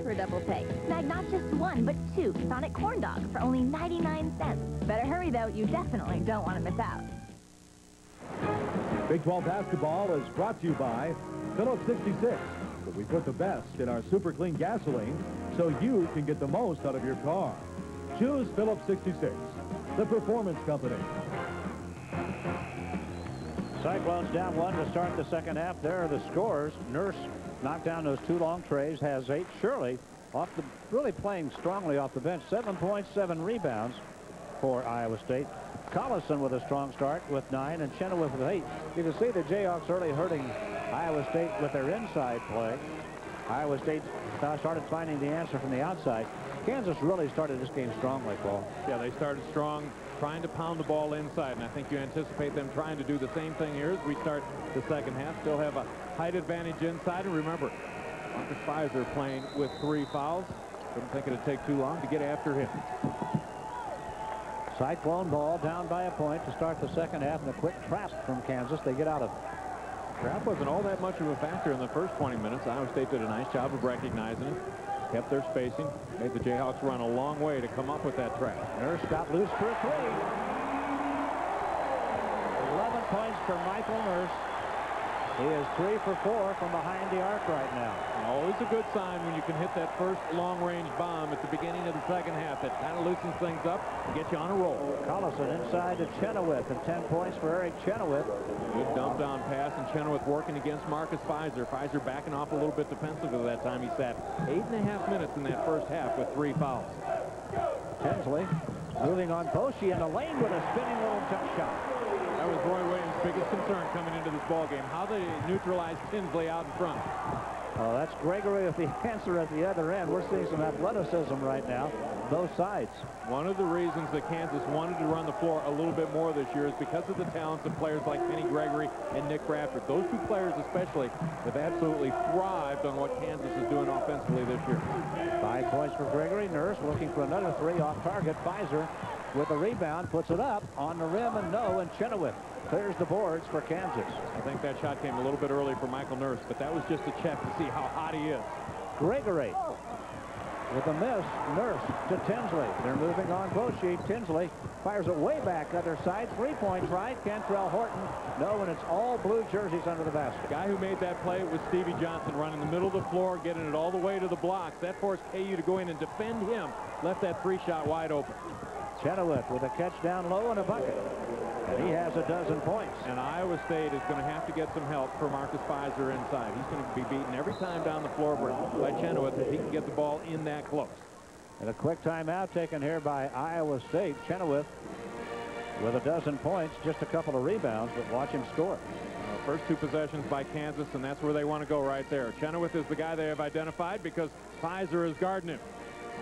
for a double take. Snag not just one, but 2 Sonic corn dogs for only 99 cents. Better hurry, though. You definitely don't want to miss out. Big 12 basketball is brought to you by Phillips 66. But we put the best in our super clean gasoline so you can get the most out of your car. Choose Phillips 66, the performance company. Cyclones down 1 to start the second half. There are the scores. Nurse knocked down those 2 long trays, has 8. Shirley really playing strongly off the bench. 7 points, 7 rebounds for Iowa State. Collison with a strong start with 9, and Chenoweth with 8. You can see the Jayhawks early hurting Iowa State with their inside play. Iowa State started finding the answer from the outside. Kansas really started this game strongly, Paul. Yeah, they started strong, trying to pound the ball inside, and I think you anticipate them trying to do the same thing here as we start the second half. Still have a height advantage inside, and remember, Marcus Fizer playing with 3 fouls. Didn't think it'd take too long to get after him. Cyclone ball down by a point to start the second half, and a quick trap from Kansas. They get out of it. Trap wasn't all that much of a factor in the first 20 minutes. Iowa State did a nice job of recognizing it. Kept their spacing, made the Jayhawks run a long way to come up with that trap. Nurse got loose for 3. 11 points for Michael Nurse. He is 3 for 4 from behind the arc right now. Always a good sign when you can hit that first long-range bomb at the beginning of the second half. That kind of loosens things up and gets you on a roll. Collison inside to Chenoweth, and 10 points for Eric Chenoweth. Good dump-down pass, and Chenoweth working against Marcus Fizer. Fizer backing off a little bit defensively that time. He sat 8.5 minutes in that first half with 3 fouls. Tinsley moving on Boshi in the lane with a spinning little jump shot. That was Roy Williams' biggest concern coming into this ball game. How they neutralize Tinsley out in front. Oh, that's Gregory with the answer at the other end. We're seeing some athleticism right now, both sides. One of the reasons that Kansas wanted to run the floor a little bit more this year is because of the talents of players like Penny Gregory and Nick Bradford. Those 2 players especially have absolutely thrived on what Kansas is doing offensively this year. 5 points for Gregory. Nurse looking for another 3 off target. Fizer with a rebound, puts it up on the rim, and no, and Chenoweth clears the boards for Kansas. I think that shot came a little bit early for Michael Nurse, but that was just a check to see how hot he is. Gregory with a miss. Nurse to Tinsley. They're moving on Boshi. Tinsley fires it way back other side. 3-point try. Cantrell Horton. No, and it's all blue jerseys under the basket. The guy who made that play was Stevie Johnson, running the middle of the floor, getting it all the way to the blocks. That forced KU to go in and defend him. Left that 3-shot wide open. Chenoweth with a catch down low and a bucket. And he has a dozen points. And Iowa State is going to have to get some help for Marcus Fizer inside. He's going to be beaten every time down the floor by Chenoweth if he can get the ball in that close. And a quick timeout taken here by Iowa State. Chenoweth with a dozen points, just a couple of rebounds, but watch him score. First 2 possessions by Kansas, and that's where they want to go right there. Chenoweth is the guy they have identified because Fizer is guarding him.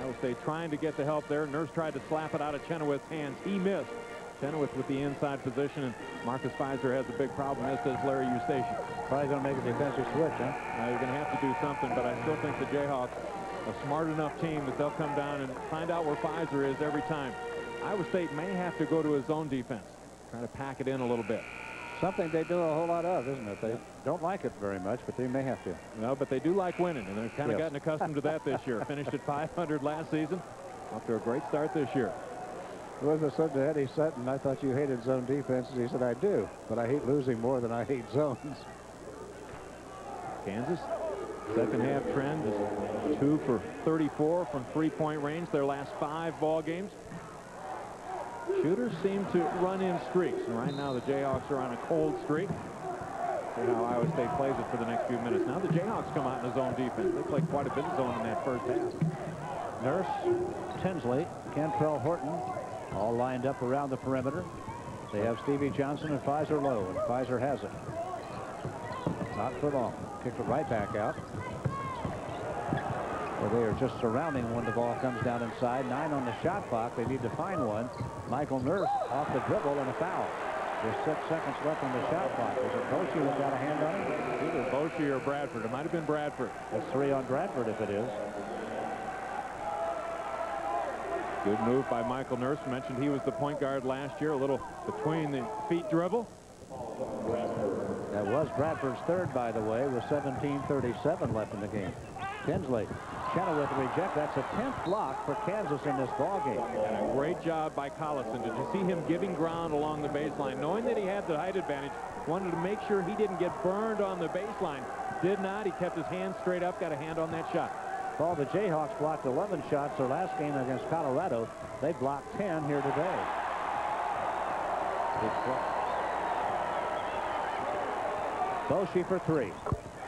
Iowa State trying to get the help there. Nurse tried to slap it out of Chenoweth's hands. He missed. Chenoweth with the inside position, and Marcus Fizer has a big problem, as does Larry Eustachian. Probably going to make a defensive switch, huh? You're going to have to do something, but I still think the Jayhawks, a smart enough team, that they'll come down and find out where Fizer is every time. Iowa State may have to go to his zone defense, try to pack it in a little bit. Something they do a whole lot of, isn't it? They don't like it very much, but they may have to. No, but they do like winning, and they've kind of gotten accustomed to that this year. Finished at 500 last season. Off to a great start this year. Well, as I said to Eddie Sutton, I thought you hated zone defenses. He said, I do, but I hate losing more than I hate zones. Kansas, second half trend is 2 for 34 from 3-point range their last 5 ball games. Shooters seem to run in streaks, and right now the Jayhawks are on a cold streak. See how Iowa State plays it for the next few minutes. Now the Jayhawks come out in a zone defense. They played quite a bit of zone in that first half. Nurse, Tinsley, Cantrell Horton, all lined up around the perimeter. They have Stevie Johnson and Fizer low, and Fizer has it. Not for long. Kicked it right back out. Well, they are just surrounding when the ball comes down inside. 9 on the shot clock. They need to find one. Michael Nurse off the dribble and a foul. There's 6 seconds left on the shot clock. Is it Boshi that got a hand on it? Either Boshi or Bradford. It might have been Bradford. That's 3 on Bradford if it is. Good move by Michael Nurse. Mentioned he was the point guard last year. A little between the feet dribble. That was Bradford's 3rd, by the way, with 17:37 left in the game. Tinsley Chenoweth reject. That's a 10th block for Kansas in this ballgame. And a great job by Collison. Did you see him giving ground along the baseline? Knowing that he had the height advantage, wanted to make sure he didn't get burned on the baseline. Did not. He kept his hand straight up, got a hand on that shot. Paul, the Jayhawks blocked 11 shots their last game against Colorado. They blocked 10 here today. Boschee for 3.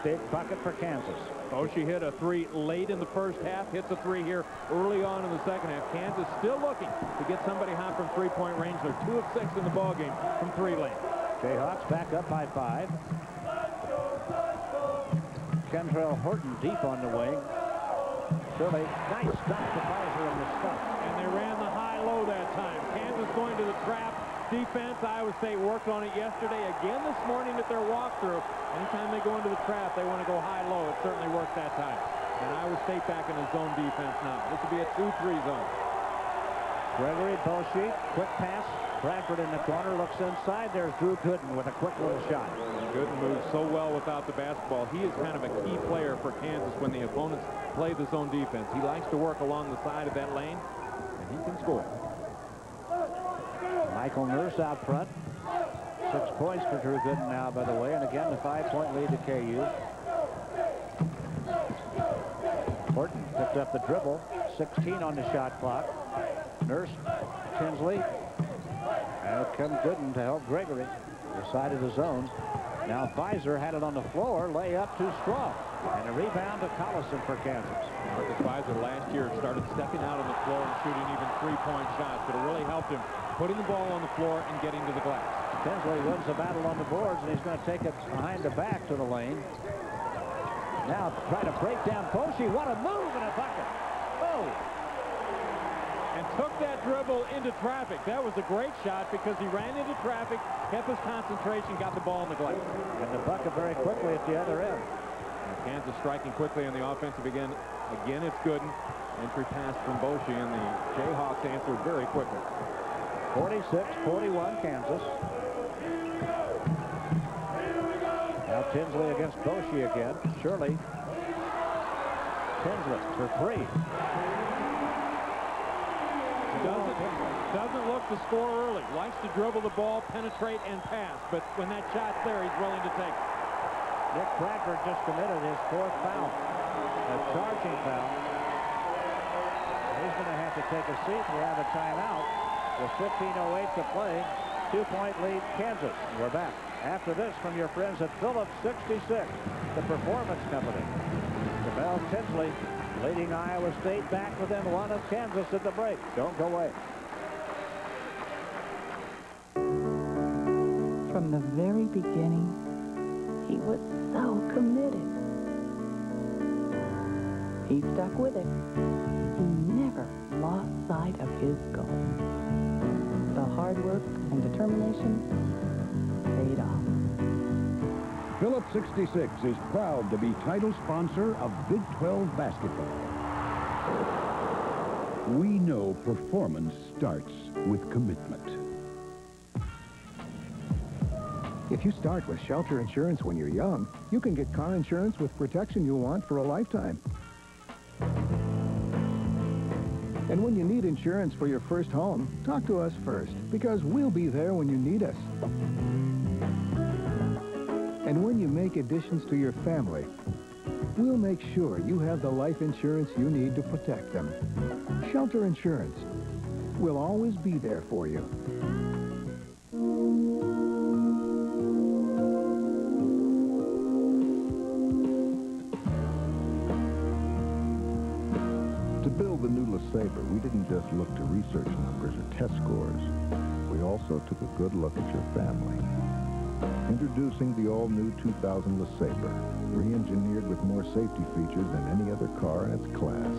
Big bucket for Kansas. Boschee hit a 3 late in the first half, hits a 3 here early on in the second half. Kansas still looking to get somebody hot from three-point range. They're 2 of 6 in the ballgame from 3 lane. Jayhawks back up by 5. Kentrell Horton deep on the wing. Shirley, nice stop to Fizer in the stuff. And they ran the high-low that time. Kansas going to the trap. Defense, Iowa State worked on it yesterday. Again this morning at their walkthrough. Anytime they go into the trap, they want to go high-low. It certainly worked that time. And Iowa State back in a zone defense now. This will be a 2-3 zone. Gregory, Boschee, quick pass. Bradford in the corner, looks inside. There's Drew Gooden with a quick little shot. Gooden moves so well without the basketball. He is kind of a key player for Kansas when the opponents play the zone defense. He likes to work along the side of that lane, and he can score. Michael Nurse out front. 6 points for Drew Gooden now, by the way, and again the 5-point lead to KU. Horton picked up the dribble. 16 on the shot clock. Nurse, Tinsley. Out comes Gooden to help Gregory. The side of the zone. Now Fizer had it on the floor. Lay up too strong. And a rebound to Collison for Kansas. Marcus Fizer last year started stepping out on the floor and shooting even 3-point shots, but it really helped him putting the ball on the floor and getting to the glass. Tinsley wins the battle on the boards, and he's going to take it behind the back to the lane. Now try to break down Boschee. What a move and a bucket. Oh! And took that dribble into traffic. That was a great shot because he ran into traffic, kept his concentration, got the ball in the glass. And the bucket very quickly at the other end. And Kansas striking quickly on the offensive again. Again, it's Gooden. Entry pass from Boschee, and the Jayhawks answered very quickly. 46-41 Kansas. Now Tinsley against Boschee again. Shirley. Tinsley for 3. Doesn't look to score early. Likes to dribble the ball, penetrate, and pass. But when that shot's there, he's willing to take it. Nick Bradford just committed his 4th foul. A charging foul. He's going to have to take a seat. We have a timeout. With 15:08 to play. 2-point lead, Kansas. We're back after this from your friends at Phillips 66, the Performance Company. Jamel Tinsley leading Iowa State back within 1 of Kansas at the break. Don't go away. From the very beginning, he was so committed. He stuck with it. He never lost sight of his goal. The hard work and determination paid off. Phillips 66 is proud to be title sponsor of Big 12 basketball. We know performance starts with commitment. If you start with shelter insurance when you're young, you can get car insurance with protection you'll want for a lifetime. And when you need insurance for your first home, talk to us first, because we'll be there when you need us. And when you make additions to your family, we'll make sure you have the life insurance you need to protect them. Shelter insurance. We'll always be there for you. To build the new LeSabre, we didn't just look to research numbers or test scores. We also took a good look at your family. Introducing the all-new 2000 LeSabre, re-engineered with more safety features than any other car in its class.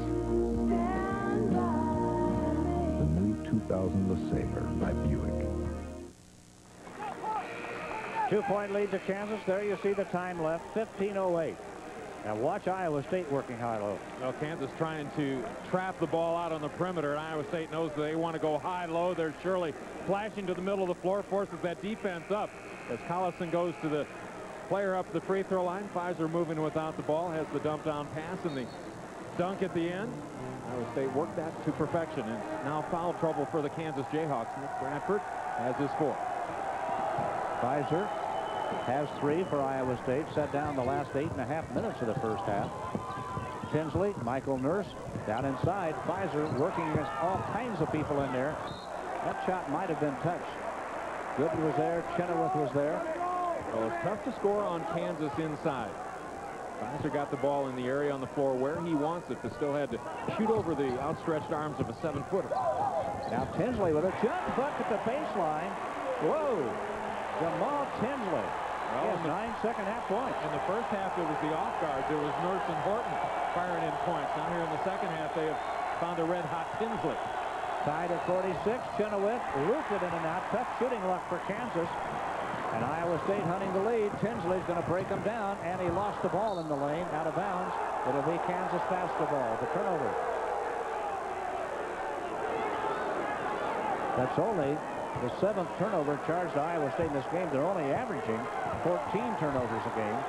The new 2000 LeSabre by Buick. 2-point lead to Kansas. There you see the time left, 15:08. Now watch Iowa State working high-low. Well, Kansas trying to trap the ball out on the perimeter, and Iowa State knows they want to go high-low. They're surely flashing to the middle of the floor, forces that defense up. As Collison goes to the player up the free throw line, Fizer moving without the ball, has the dump down pass, and the dunk at the end. Iowa State worked that to perfection, and now foul trouble for the Kansas Jayhawks. Nick Bradford has his fourth. Pfizer has 3 for Iowa State. Set down the last 8.5 minutes of the first half. Tinsley, Michael Nurse down inside. Pfizer working against all kinds of people in there. That shot might have been touched. Gooden was there. Chenoweth was there. Well, it's tough to score on Kansas inside. Pfizer got the ball in the area on the floor where he wants it, but still had to shoot over the outstretched arms of a 7-footer. Now Tinsley with a jump hook at the baseline. Whoa! Jamal Tinsley. Well, 9 second-half points. In the first half, it was the off guard. There was Nurse and Horton firing in points. Now here in the second half, they have found a red-hot Tinsley. Tied at 46. Chenoweth looped it in and out. Tough shooting luck for Kansas. And Iowa State hunting the lead. Tinsley's going to break him down, and he lost the ball in the lane, out of bounds. It'll be Kansas basketball. The turnover. That's only the 7th turnover charged to Iowa State in this game. They're only averaging 14 turnovers a game.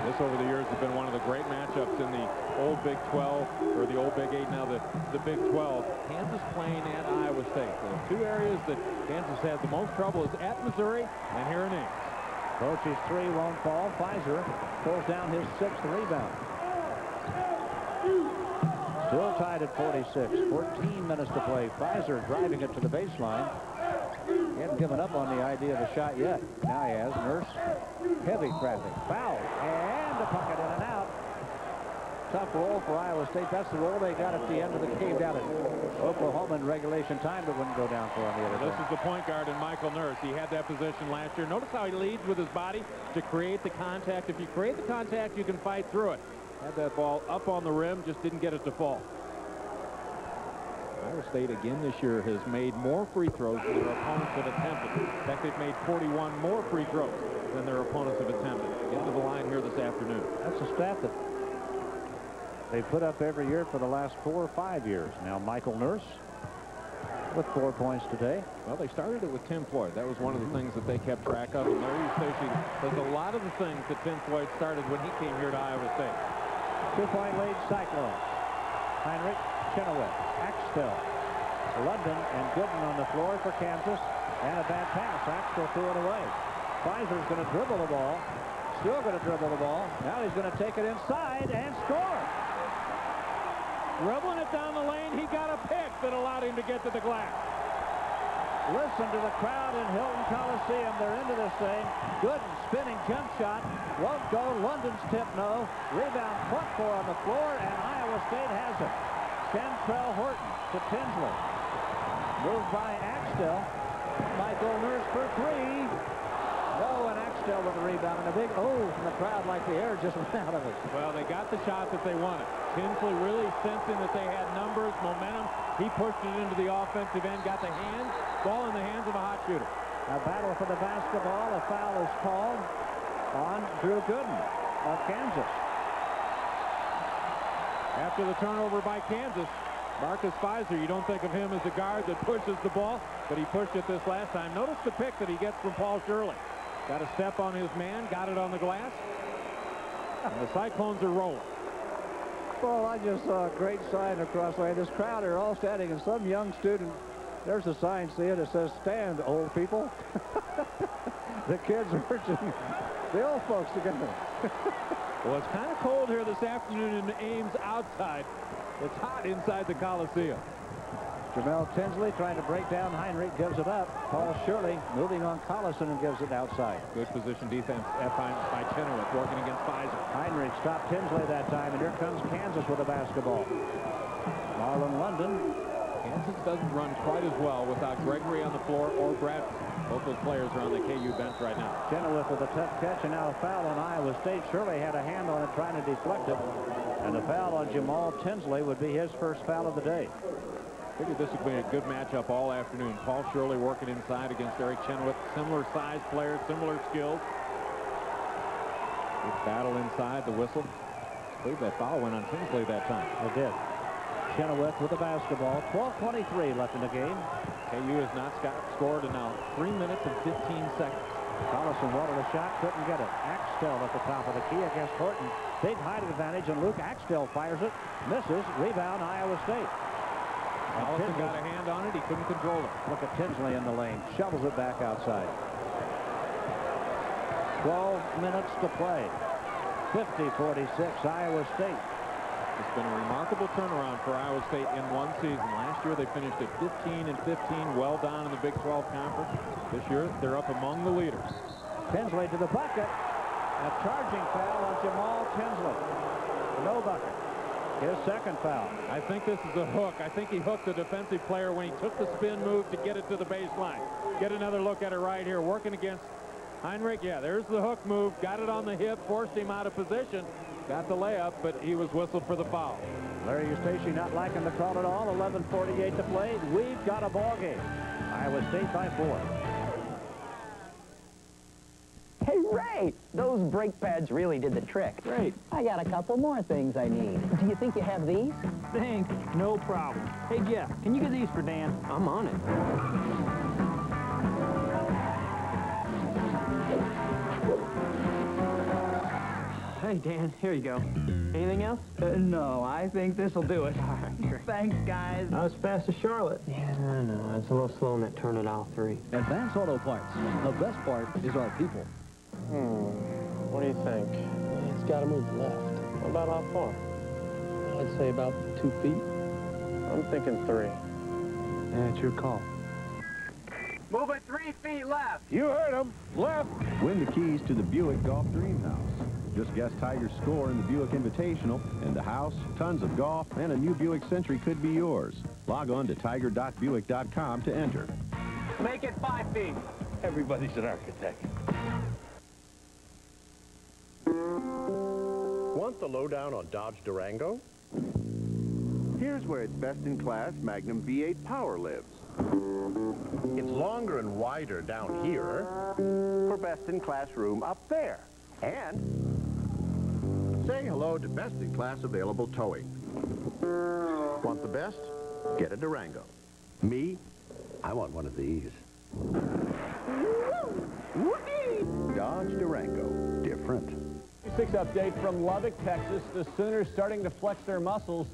This over the years has been one of the great matchups in the old Big 12, or the old Big 8, now the Big 12. Kansas playing at Iowa State. The 2 areas that Kansas had the most trouble is at Missouri and here in Ames. Coach's 3 won't fall. Pfizer pulls down his 6th rebound. Still tied at 46. 14 minutes to play. Pfizer driving it to the baseline. He hadn't given up on the idea of a shot yet. Now he has. Nurse, heavy traffic. Foul. And a bucket in and out. Tough roll for Iowa State. That's the roll they got at the end of the game down at Oklahoma in regulation time, but wouldn't go down for on the other. This is the point guard in Michael Nurse. He had that position last year. Notice how he leads with his body to create the contact. If you create the contact, you can fight through it. Had that ball up on the rim, just didn't get it to fall. Iowa State again this year has made more free throws than their opponents have attempted. In fact, they've made 41 more free throws than their opponents have attempted. Get to the line here this afternoon. That's a stat that they put up every year for the last 4 or 5 years. Now Michael Nurse with 4 points today. Well, they started it with Tim Floyd. That was one of the things that they kept track of. And Larry Stacey does a lot of the things that Tim Floyd started when he came here to Iowa State. 2-point lead, Cyclones. Heinrich, Chenoweth, Axtell, London, and Gooden on the floor for Kansas. And a bad pass. Axtell threw it away. Pfizer's going to dribble the ball. Still going to dribble the ball. Now he's going to take it inside and score. Dribbling it down the lane, he got a pick that allowed him to get to the glass. Listen to the crowd in Hilton Coliseum. They're into this thing. Gooden spinning jump shot. Won't go. London's tip no. Rebound front 4 on the floor, and Iowa State has it. Centrell Horton to Tinsley. Moved by Axtell. Michael Nurse for 3. No, and Axtell with the rebound, and a big O from the crowd like the air just went out of it. Well, they got the shot that they wanted. Tinsley really sensing that they had numbers, momentum. He pushed it into the offensive end, got the hand, ball in the hands of a hot shooter. A battle for the basketball. A foul is called on Drew Gooden of Kansas. After the turnover by Kansas, Marcus Pfizer, you don't think of him as a guard that pushes the ball, but he pushed it this last time. Notice the pick that he gets from Paul Shirley. Got a step on his man, got it on the glass, and the Cyclones are rolling. Well, I just saw a great sign across the way. This crowd are all standing, and some young student, there's a sign, see it, it says, "Stand, old people." The kids are urging the old folks to get there. Well, it's kind of cold here this afternoon in Ames outside. It's hot inside the Coliseum. Jamel Tinsley trying to break down Heinrich, gives it up. Paul Shirley moving on Collison and gives it outside. Good position defense by Chenoweth working against Pfizer. Heinrich stopped Tinsley that time, and here comes Kansas with the basketball. Marlon London. Kansas doesn't run quite as well without Gregory on the floor or Bradford. Both those players are on the KU bench right now. Chenoweth with a tough catch, and now a foul on Iowa State. Shirley had a hand on it trying to deflect it. And the foul on Jamal Tinsley would be his first foul of the day. Figured this would be a good matchup all afternoon. Paul Shirley working inside against Eric Chenoweth. Similar size players, similar skills. Good battle inside, the whistle. I believe that foul went on Tinsley that time. It did. Chenoweth with the basketball. 12:23 left in the game. KU has not scored in now 3 minutes and 15 seconds. Collison wanted a shot, couldn't get it. Axtell at the top of the key against Horton. Big height advantage, and Luke Axtell fires it. Misses. Rebound, Iowa State. Allison got a hand on it. He couldn't control it. Look at Tinsley in the lane. Shovels it back outside. 12 minutes to play. 50-46, Iowa State. It's been a remarkable turnaround for Iowa State in one season. Last year, they finished at 15-15, well down in the Big 12 Conference. This year, they're up among the leaders. Tinsley to the bucket. A charging foul on Jamal Tinsley. No bucket. His second foul. I think this is a hook. I think he hooked the defensive player when he took the spin move to get it to the baseline. Get another look at it right here. Working against Heinrich. Yeah, there's the hook move. Got it on the hip. Forced him out of position. Got the layup, but he was whistled for the foul. Larry Eustace not liking the call at all. 11:48 to play. We've got a ball game. Iowa State by 4. Hey, Ray, those brake pads really did the trick. Great. I got a couple more things I need. Do you think you have these? Thanks. No problem. Hey, Jeff, can you get these for Dan? I'm on it. Hey, Dan, here you go. Anything else? No, I think this'll do it. All right, great. Thanks, guys. Not as fast as Charlotte. Yeah, I know. It's a little slow in that turn at aisle 3. Advance Auto Parts. The best part is our people. What do you think? It's got to move left. What about how far? I'd say about 2 feet. I'm thinking 3. Yeah, it's your call. Move it 3 feet left. You heard him. Left. Win the keys to the Buick Golf Dream House. Just guess Tiger's score in the Buick Invitational, and the house, tons of golf, and a new Buick Century could be yours. Log on to tiger.buick.com to enter. Make it 5 feet. Everybody's an architect. Want the lowdown on Dodge Durango? Here's where its best-in-class Magnum V8 power lives. It's longer and wider down here for best-in-class room up there. And say hello to best-in-class available towing. Want the best? Get a Durango. Me? I want one of these. Dodge Durango. Different. 6 update from Lubbock, Texas. The Sooners starting to flex their muscles.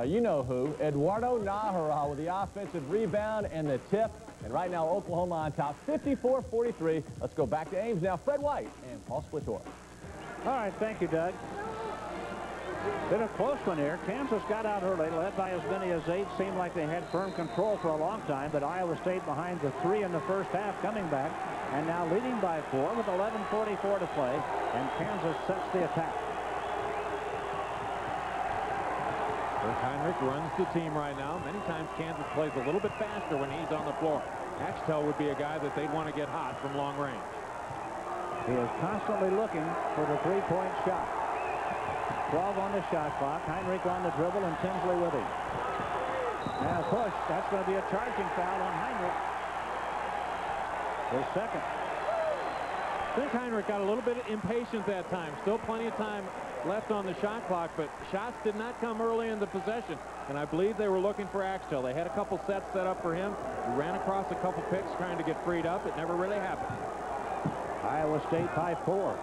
You know who. Eduardo Nahara with the offensive rebound and the tip. And right now, Oklahoma on top, 54-43. Let's go back to Ames now. Fred White and Paul Splitor. All right, thank you, Doug. Been a close one here. Kansas got out early, led by as many as 8. Seemed like they had firm control for a long time, but Iowa State behind the 3 in the first half, coming back, and now leading by 4 with 11:44 to play, and Kansas sets the attack. Kirk Heinrich runs the team right now. Many times Kansas plays a little bit faster when he's on the floor. Axtell would be a guy that they'd want to get hot from long range. He is constantly looking for the three-point shot. 12 on the shot clock. Heinrich on the dribble and Tinsley with him. Now push. That's going to be a charging foul on Heinrich. His second. I think Heinrich got a little bit impatient that time. Still plenty of time left on the shot clock, but shots did not come early in the possession. And I believe they were looking for Axtell. They had a couple sets set up for him. He ran across a couple picks trying to get freed up. It never really happened. Iowa State by 4.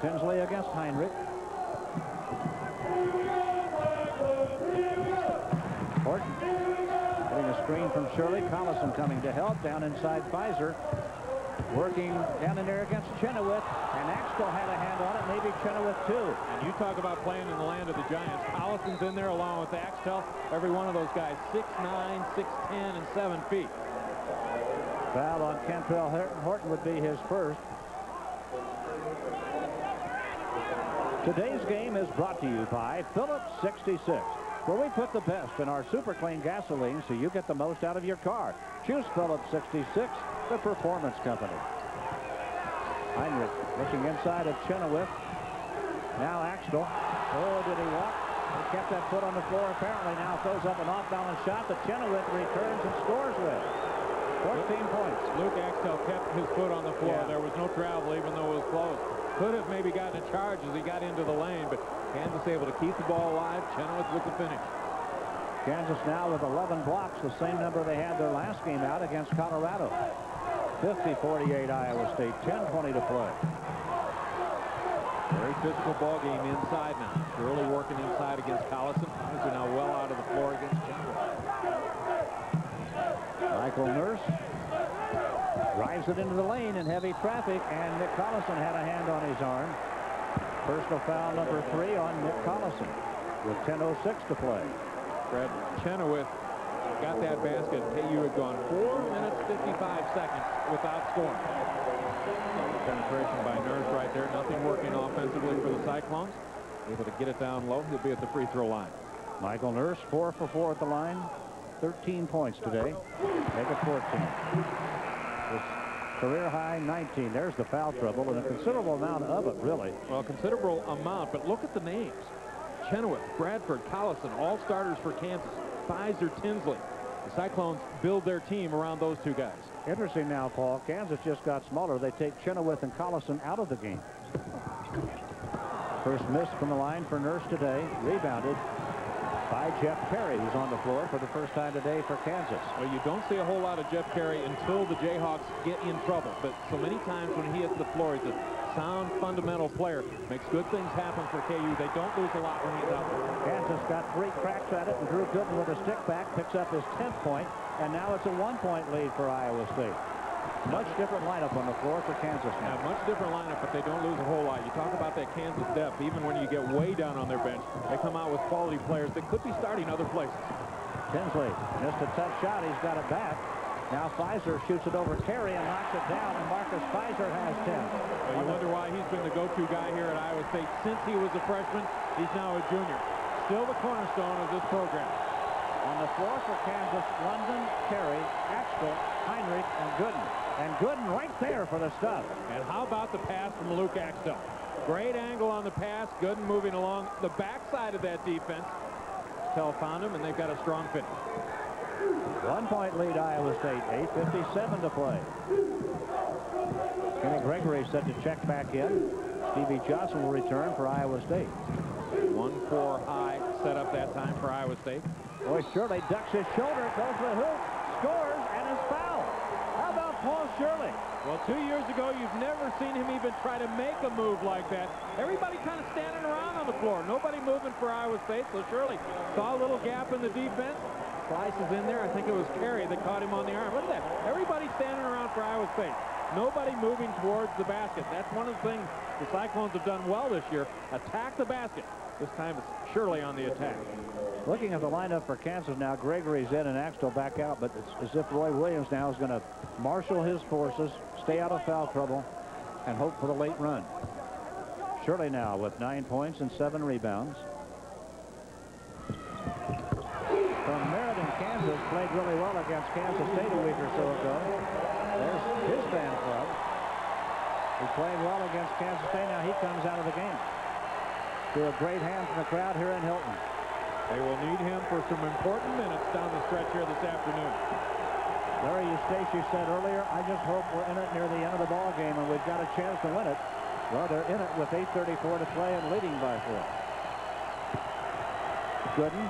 Tinsley against Heinrich. Horton getting a screen from Shirley. Collison coming to help down inside Pfizer. Working down in there against Chenoweth, and Axtell had a hand on it, maybe Chenoweth too. And you talk about playing in the land of the Giants. Collison's in there along with Axtell. Every one of those guys, 6'9", 6'10", and 7 feet. Foul on Kentrell Horton would be his first. Today's game is brought to you by Phillips 66, where we put the best in our super clean gasoline so you get the most out of your car. Choose Phillips 66, the performance company. Heinrich looking inside of Chenoweth. Now Axtell. Oh, did he walk? He kept that foot on the floor apparently. Now throws up an off-balance shot that Chenoweth returns and scores with. 14 points. Luke Axtell kept his foot on the floor. Yeah. There was no travel even though it was close. Could have maybe gotten a charge as he got into the lane, but Kansas able to keep the ball alive. Chenoweth with the finish. Kansas now with 11 blocks, the same number they had their last game out against Colorado. 50-48 Iowa State, 10:20 to play. Very physical ball game inside now. Shirley working inside against Collison. They're now well out of the floor against Chenoweth. Michael Nurse drives it into the lane in heavy traffic, and Nick Collison had a hand on his arm. Personal foul number 3 on Nick Collison with 10:06 to play. Fred, Chenoweth got that basket. KU had gone 4 minutes 55 seconds without scoring. Penetration by Nurse right there. Nothing working offensively for the Cyclones. Able to get it down low. He'll be at the free throw line. Michael Nurse 4 for 4 at the line. 13 points today. Make it 14. His career high 19. There's the foul trouble, and a considerable amount of it, really. Well, considerable amount, but look at the names. Chenoweth, Bradford, Collison, all starters for Kansas. Fizer, Tinsley. The Cyclones build their team around those two guys. Interesting now, Paul. Kansas just got smaller. They take Chenoweth and Collison out of the game. First miss from the line for Nurse today. Rebounded by Jeff Carey, who's on the floor for the first time today for Kansas. Well, you don't see a whole lot of Jeff Carey until the Jayhawks get in trouble. But so many times when he hits the floor, he's a sound, fundamental player. Makes good things happen for KU. They don't lose a lot when he's out there. Kansas got 3 cracks at it, and Drew Gooden with a stick back picks up his 10th point, and now it's a 1-point lead for Iowa State. Much different lineup on the floor for Kansas now. Yeah, much different lineup, but they don't lose a whole lot. You talk about that Kansas depth. Even when you get way down on their bench, they come out with quality players that could be starting other places. Tinsley missed a tough shot. He's got it back. Now Fizer shoots it over Carey and knocks it down, and Marcus Fizer has 10. Well, you wonder why he's been the go-to guy here at Iowa State since he was a freshman. He's now a junior. Still the cornerstone of this program. On the floor for Kansas, London, Carey, Axtell, Heinrich, and Gooden. And Gooden right there for the stop. And how about the pass from Luke Axtell? Great angle on the pass. Gooden moving along the backside of that defense. Axtell found him, and they've got a strong finish. 1-point lead, Iowa State. 8:57 to play. Kenny Gregory set to check back in. Stevie Johnson will return for Iowa State. 1-4 high set up that time for Iowa State. Boy, Shirley ducks his shoulder, goes to the hoop, scores, and is fouled. How about Paul Shirley? Well, 2 years ago, you've never seen him even try to make a move like that. Everybody kind of standing around on the floor. Nobody moving for Iowa State, so Shirley saw a little gap in the defense. Slices in there. I think it was Carey that caught him on the arm. Look at that. Everybody standing around for Iowa State. Nobody moving towards the basket. That's one of the things the Cyclones have done well this year. Attack the basket. This time it's Shirley on the attack. Looking at the lineup for Kansas now, Gregory's in and Axtell back out, but it's as if Roy Williams now is going to marshal his forces, stay out of foul trouble, and hope for the late run. Shirley now with 9 points and 7 rebounds. From Meriden, Kansas, played really well against Kansas State a week or so ago. There's his fan club. He played well against Kansas State. Now he comes out of the game. To a great hand from the crowd here in Hilton. They will need him for some important minutes down the stretch here this afternoon. Larry Eustace said earlier, I just hope we're in it near the end of the ball game and we've got a chance to win it. Well, they're in it with 8:34 to play and leading by 4. Gooden,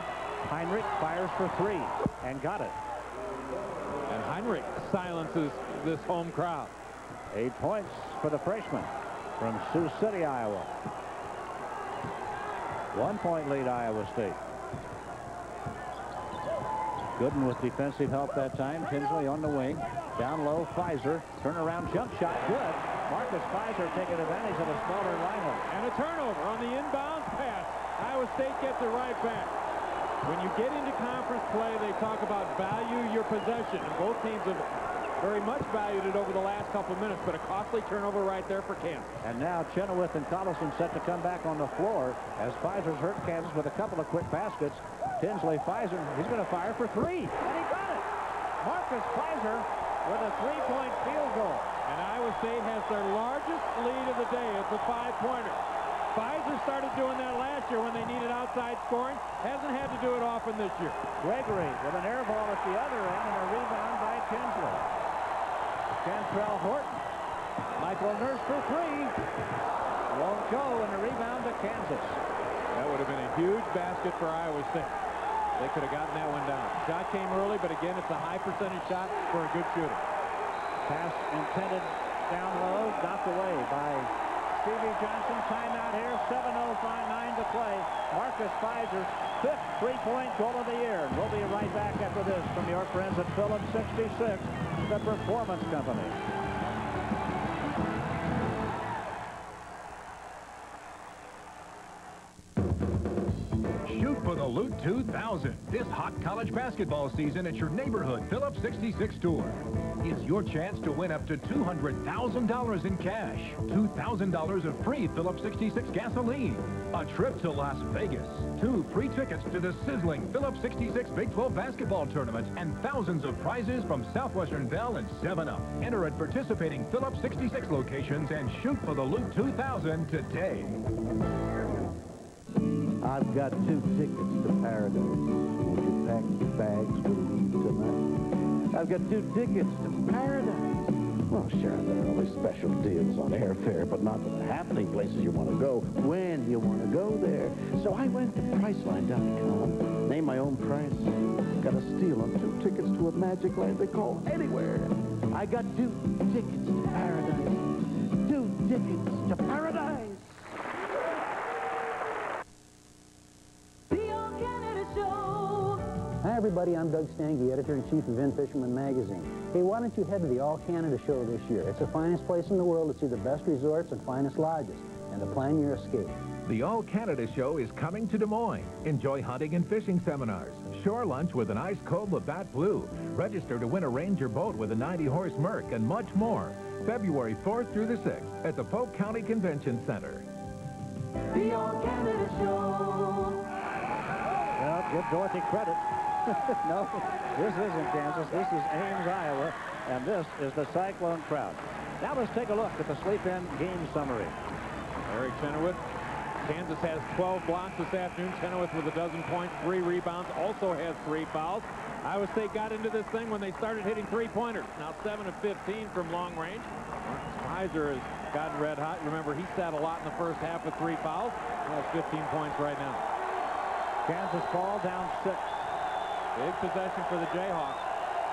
Heinrich fires for 3 and got it. And Heinrich silences this home crowd. 8 points for the freshman from Sioux City, Iowa. 1-point lead, Iowa State. Gooden with defensive help that time. Tinsley on the wing. Down low, Fizer. Turnaround jump shot, good. Marcus Fizer taking advantage of a smaller lineup. And a turnover on the inbounds pass. Iowa State gets it right back. When you get into conference play, they talk about value your possession. And both teams have very much valued it over the last couple of minutes, but a costly turnover right there for Kansas. And now Chenoweth and Collison set to come back on the floor as Fizer's hurt Kansas with a couple of quick baskets. Tinsley, Fizer, he's going to fire for 3. And he got it. Marcus Fizer with a 3-point field goal. And Iowa State has their largest lead of the day. It's a 5-pointer. Fizer started doing that last year when they needed outside scoring. Hasn't had to do it often this year. Gregory with an air ball at the other end and a rebound by Tinsley. Cantrell Horton. Michael Nurse for 3. Won't go, and the rebound to Kansas. That would have been a huge basket for Iowa State. They could have gotten that one down. Shot came early, but again, it's a high percentage shot for a good shooter. Pass intended down low, knocked away by Stevie Johnson. Timeout here. 7:09 to play. Marcus Pfizer, 5th three-point goal of the year. We'll be right back after this from your friends at Phillips 66, the Performance Company. Shoot for the Loot 2000 this hot college basketball season at your neighborhood Phillips 66 store. It's your chance to win up to $200,000 in cash, $2,000 of free Phillips 66 gasoline, a trip to Las Vegas, 2 free tickets to the sizzling Phillips 66 Big 12 basketball tournament, and thousands of prizes from Southwestern Bell and 7-Up. Enter at participating Phillips 66 locations and shoot for the Loot 2000 today. I've got 2 tickets to paradise. Won't you pack your bags? We'll leave tonight. I've got 2 tickets to paradise. Well, sure, there are always special deals on airfare, but not the happening places you want to go when you want to go there. So I went to Priceline.com, named my own price. Got a steal on 2 tickets to a magic land they call Anywhere. I got 2 tickets to paradise. 2 tickets to paradise. Hi everybody, I'm Doug Stange, Editor-in-Chief of In-Fisherman Magazine. Hey, why don't you head to the All-Canada Show this year? It's the finest place in the world to see the best resorts and finest lodges, and to plan your escape. The All-Canada Show is coming to Des Moines. Enjoy hunting and fishing seminars, shore lunch with an ice-cold Labatt Blue, register to win a Ranger boat with a 90-horse Merc, and much more. February 4th through the 6th at the Polk County Convention Center. The All-Canada Show. Well, give Dorothy credit. No, this isn't Kansas. This is Ames, Iowa, and this is the Cyclone crowd. Now let's take a look at the sleep-in game summary. Eric Chenoweth. Kansas has 12 blocks this afternoon. Chenoweth with 12 points, 3 rebounds, also has 3 fouls. Iowa State got into this thing when they started hitting three-pointers. Now 7 of 15 from long range. Pfizer has gotten red hot. Remember, he sat a lot in the first half with 3 fouls. He has 15 points right now. Kansas ball down 6. Big possession for the Jayhawks.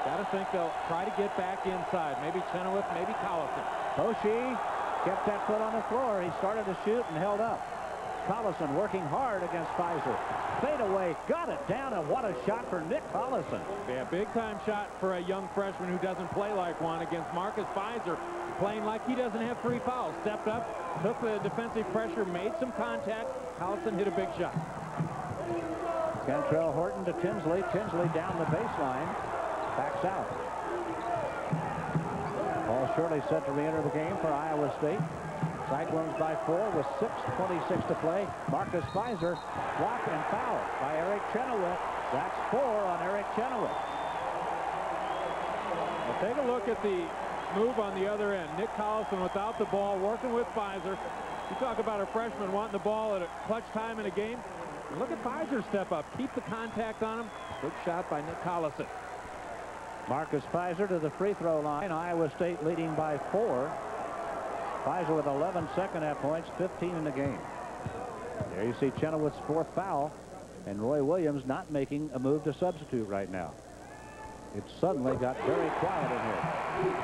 Got to think they'll try to get back inside. Maybe Chenoweth, maybe Collison. Boshi kept that foot on the floor. He started to shoot and held up. Collison working hard against Pfizer. Fade away, got it down, and what a shot for Nick Collison. Yeah, big-time shot for a young freshman who doesn't play like one against Marcus Pfizer, playing like he doesn't have 3 fouls. Stepped up, took the defensive pressure, made some contact. Collison hit a big shot. Cantrell Horton to Tinsley. Tinsley down the baseline. Backs out. Paul Shirley set to re-enter the game for Iowa State. Cyclones by 4 with 6:26 to play. Marcus Pfizer blocked and fouled by Eric Chenoweth. That's 4 on Eric Chenoweth. Well, take a look at the move on the other end. Nick Collison without the ball, working with Pfizer. You talk about a freshman wanting the ball at a clutch time in a game. Look at Pfizer step up. Keep the contact on him. Big shot by Nick Collison. Marcus Pfizer to the free throw line. Iowa State leading by 4. Pfizer with 11 second-half points, 15 in the game. There you see Chenoweth's 4th foul, and Roy Williams not making a move to substitute right now. It suddenly got very quiet in here.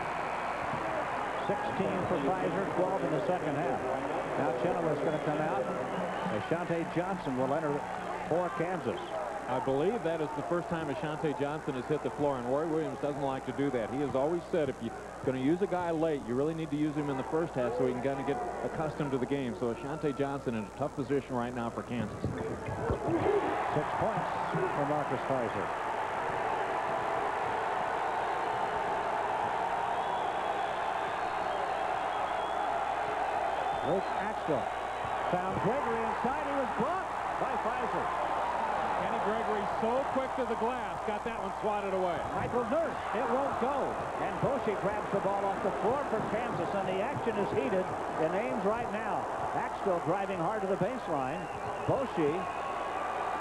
16 for Pfizer, 12 in the second half. Now Chenoweth's going to come out. Ashante Johnson will enter for Kansas. I believe that is the first time Ashante Johnson has hit the floor, and Roy Williams doesn't like to do that. He has always said if you're going to use a guy late, you really need to use him in the first half so he can kind of get accustomed to the game. So Ashante Johnson in a tough position right now for Kansas. 6 points for Marcus Pfizer. Luke Axtell found Gregory inside. He was blocked by Pfizer. Kenny Gregory so quick to the glass. Got that one swatted away. Michael Nurse. It won't go. And Boshi grabs the ball off the floor for Kansas. And the action is heated in Ames right now. Axtell driving hard to the baseline. Boshi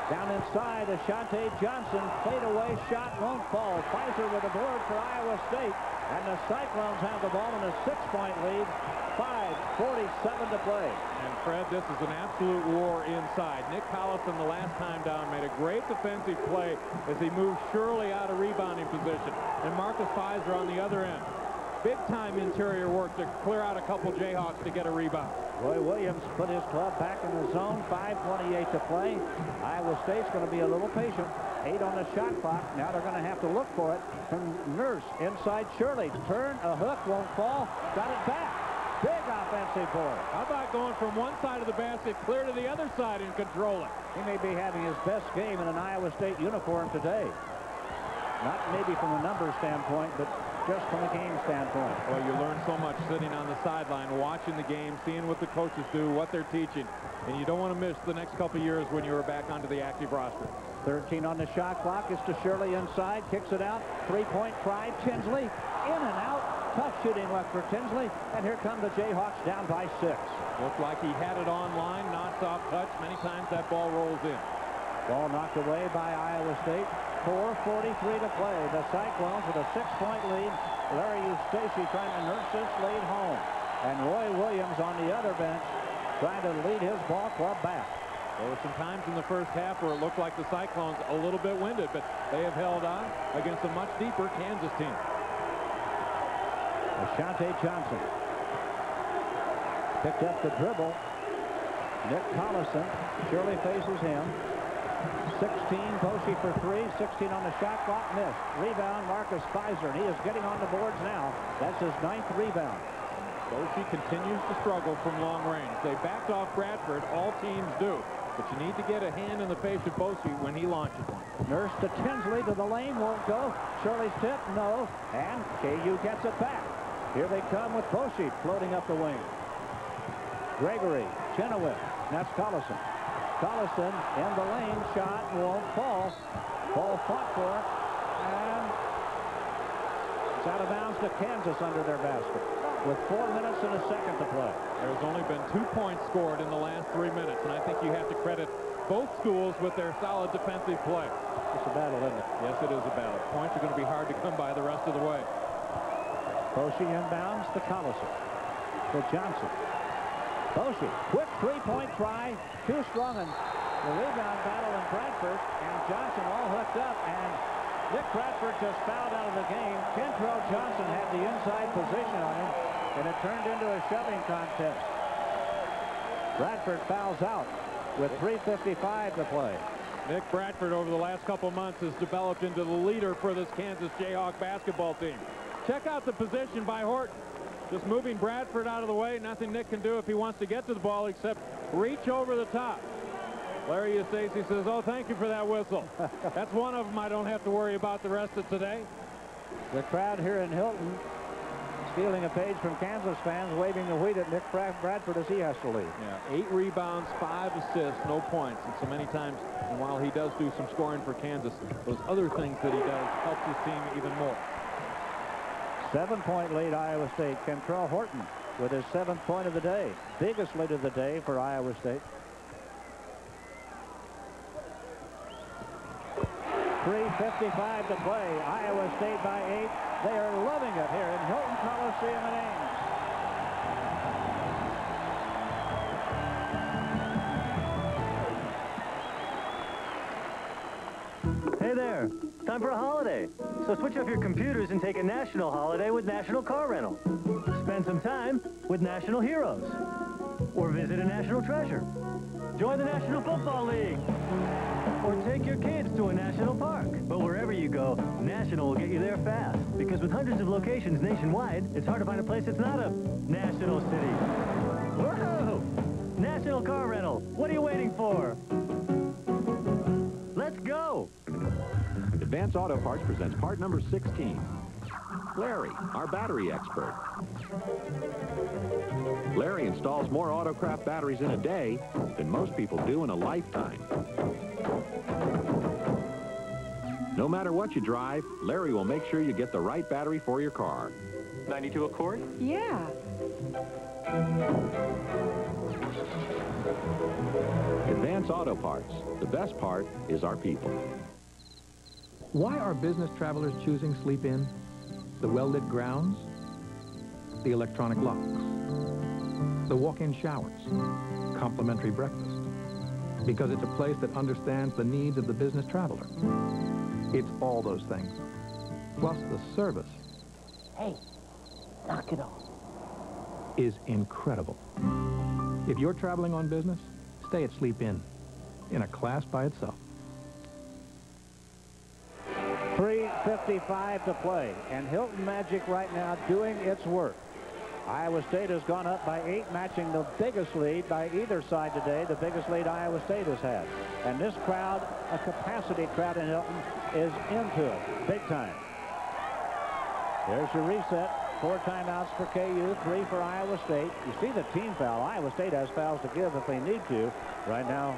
down inside. Ashante Johnson. Fade away shot won't fall. Pfizer with a board for Iowa State. And the Cyclones have the ball in a 6-point lead. 5:47 to play. And Fred, this is an absolute war inside. Nick Collison, the last time down, made a great defensive play as he moved Shirley out of rebounding position. And Marcus Pfizer on the other end. Big time interior work to clear out a couple Jayhawks to get a rebound. Roy Williams put his club back in the zone. 5:28 to play. Iowa State's going to be a little patient. 8 on the shot clock. Now they're going to have to look for it from Nurse inside Shirley. Turn, a hook, won't fall. Got it back. Big offensive board. How about going from one side of the basket clear to the other side and control it? He may be having his best game in an Iowa State uniform today. Not maybe from a numbers standpoint, but just from a game standpoint. Well, you learn so much sitting on the sideline, watching the game, seeing what the coaches do, what they're teaching. And you don't want to miss the next couple years when you're back onto the active roster. 13 on the shot clock. It's to Shirley inside. Kicks it out. Three-point try. Tinsley in and out. Tough shooting left for Tinsley. And here come the Jayhawks down by 6. Looked like he had it on line. Knocks off touch. Many times that ball rolls in. Ball knocked away by Iowa State. 4:43 to play. The Cyclones with a 6-point lead. Larry Eustachy trying to nurse this lead home. And Roy Williams on the other bench trying to lead his ball club back. There were some times in the first half where it looked like the Cyclones a little bit winded, but they have held on against a much deeper Kansas team. Ashante Johnson picked up the dribble. Nick Collison. Shirley faces him. 16, Boshi for 3. 16 on the shot clock. Missed. Rebound, Marcus Pfizer. And he is getting on the boards now. That's his 9th rebound. Boshi continues to struggle from long range. They backed off Bradford. All teams do. But you need to get a hand in the face of Boshi when he launches one. Nurse to Tinsley to the lane. Won't go. Shirley's tip. No. And KU gets it back. Here they come with Boshi floating up the wing. Gregory. Chenoweth. That's Collison. Collison in the lane. Shot won't fall. Ball fought for. And it's out of bounds to Kansas under their basket with 4 minutes and a second to play. There's only been 2 points scored in the last 3 minutes, and I think you have to credit both schools with their solid defensive play. It's a battle, isn't it? Yes, it is a battle. Points are going to be hard to come by the rest of the way. Boshi inbounds to Collison. To Johnson. Boshi, quick 3-point try. Too strong, and the rebound battle in Bradford, and Johnson all hooked up, and Nick Bradford just fouled out of the game. Kentrell Johnson had the inside position on him, and it turned into a shoving contest. Bradford fouls out with 3:55 to play. Nick Bradford over the last couple months has developed into the leader for this Kansas Jayhawk basketball team. Check out the position by Horton. Just moving Bradford out of the way. Nothing Nick can do if he wants to get to the ball except reach over the top. Larry Eustachy says, oh, thank you for that whistle. That's one of them I don't have to worry about the rest of today. The crowd here in Hilton stealing a page from Kansas fans, waving the wheat at Nick Bradford as he has to leave. Yeah, 8 rebounds, 5 assists, no points. And so many times, and while he does do some scoring for Kansas, those other things that he does helps his team even more. 7-point lead, Iowa State. Kentrell Horton with his 7th point of the day. Biggest lead of the day for Iowa State. 3:55 to play. Iowa State by 8. They are loving it here in Hilton Coliseum in Ames. Hey there. Time for a holiday. So switch off your computers and take a national holiday with National Car Rental. Spend some time with National Heroes. Or visit a national treasure. Join the National Football League. Or take your kids to a national park. But wherever you go, National will get you there fast. Because with hundreds of locations nationwide, it's hard to find a place that's not a national city. Whoa! National Car Rental. What are you waiting for? Let's go! Advance Auto Parts presents part number 16. Larry, our battery expert. Larry installs more Autocraft batteries in a day than most people do in a lifetime. No matter what you drive, Larry will make sure you get the right battery for your car. 92 a quart? Yeah. Advance Auto Parts. The best part is our people. Why are business travelers choosing Sleep Inn? The well-lit grounds, the electronic locks, the walk-in showers, complimentary breakfast. Because it's a place that understands the needs of the business traveler. It's all those things, plus the service. Hey, knock it off. Is incredible. If you're traveling on business, stay at Sleep Inn, in a class by itself. 3:55 to play, and Hilton Magic right now doing its work. Iowa State has gone up by 8, matching the biggest lead by either side today, the biggest lead Iowa State has had. And this crowd, a capacity crowd in Hilton, is into it big time. There's your reset. 4 timeouts for KU, 3 for Iowa State. You see the team foul. Iowa State has fouls to give if they need to. Right now,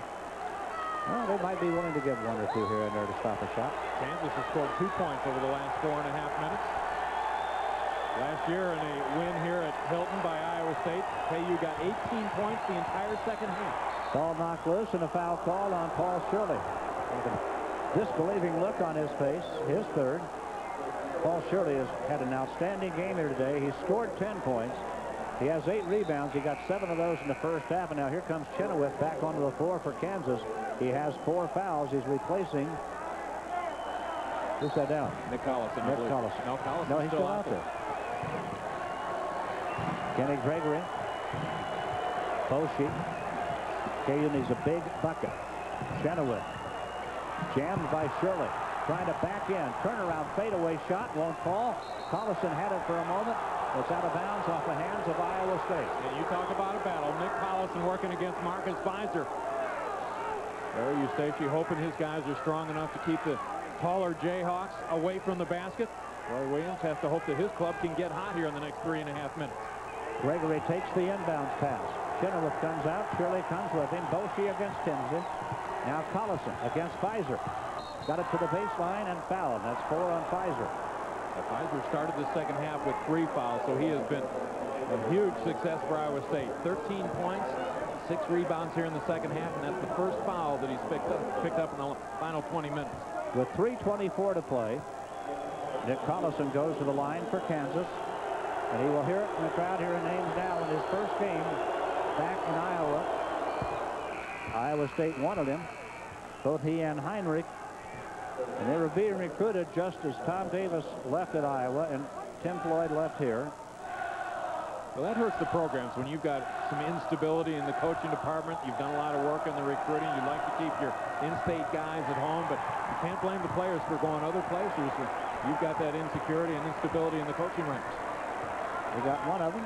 well, they might be willing to give 1 or 2 here and there to stop a shot. Kansas has scored 2 points over the last 4.5 minutes. Last year in a win here at Hilton by Iowa State, KU got 18 points the entire second half. Ball knocked loose and a foul called on Paul Shirley. With a disbelieving look on his face, his third. Paul Shirley has had an outstanding game here today. He scored 10 points. He has 8 rebounds. He got 7 of those in the first half. And now here comes Chenoweth back onto the floor for Kansas. He has 4 fouls. He's replacing. Who's that down? Nick Collison. Nick Collison. No, Collison's no, he's still out there. Kenny Gregory. Boshi. KU needs a big bucket. Chenoweth. Jammed by Shirley. Trying to back in. Turnaround fadeaway shot. Won't fall. Collison had it for a moment. It's out of bounds off the hands of Iowa State. And you talk about a battle. Nick Collison working against Marcus Fizer. Larry Eustace hoping his guys are strong enough to keep the taller Jayhawks away from the basket. Roy Williams has to hope that his club can get hot here in the next 3.5 minutes. Gregory takes the inbounds pass. Chenoweth comes out. Shirley comes with him. Boshi against Tinsley. Now Collison against Fizer. Got it to the baseline and fouled. That's 4 on Fizer. Fizer started the second half with 3 fouls, so he has been a huge success for Iowa State. 13 points, 6 rebounds here in the second half, and that's the first foul that he's picked up in the final 20 minutes. With 3:24 to play, Nick Collison goes to the line for Kansas, and he will hear it from the crowd here in Ames now in his first game back in Iowa. Iowa State wanted him, both he and Heinrich. And they were being recruited just as Tom Davis left at Iowa and Tim Floyd left here. Well, that hurts the programs when you've got some instability in the coaching department. You've done a lot of work on the recruiting. You'd like to keep your in-state guys at home, but you can't blame the players for going other places. You've got that insecurity and instability in the coaching ranks. We got one of them.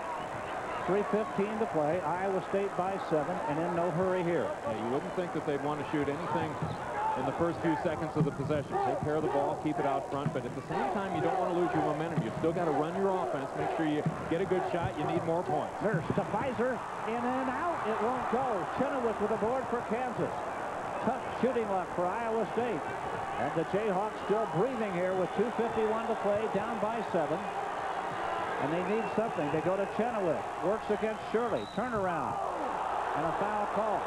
3:15 to play. Iowa State by 7 and in no hurry here. Yeah, you wouldn't think that they'd want to shoot anything in the first few seconds of the possession. Take care of the ball, keep it out front, but at the same time, you don't want to lose your momentum. You've still got to run your offense, make sure you get a good shot. You need more points. There's to Fizer, in and out. It won't go. Chenoweth with a board for Kansas. Tough shooting luck for Iowa State. And the Jayhawks still breathing here with 2:51 to play, down by 7. And they need something. They go to Chenoweth. Works against Shirley. Turnaround. And a foul call.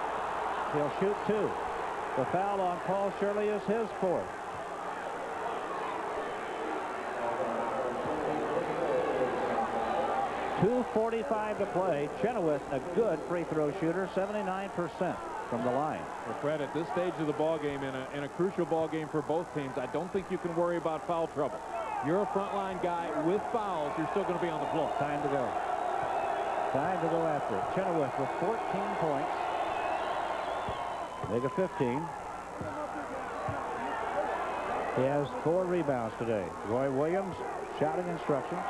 He'll shoot 2. The foul on Paul Shirley is his 4th. .245 to play. Chenoweth, a good free throw shooter, 79% from the line. Well, Fred, at this stage of the ball game, in a crucial ball game for both teams, I don't think you can worry about foul trouble. You're a frontline guy with fouls. You're still going to be on the floor. Time to go. Time to go after it. Chenoweth with 14 points. Make it 15. He has 4 rebounds today. Roy Williams shouting instructions.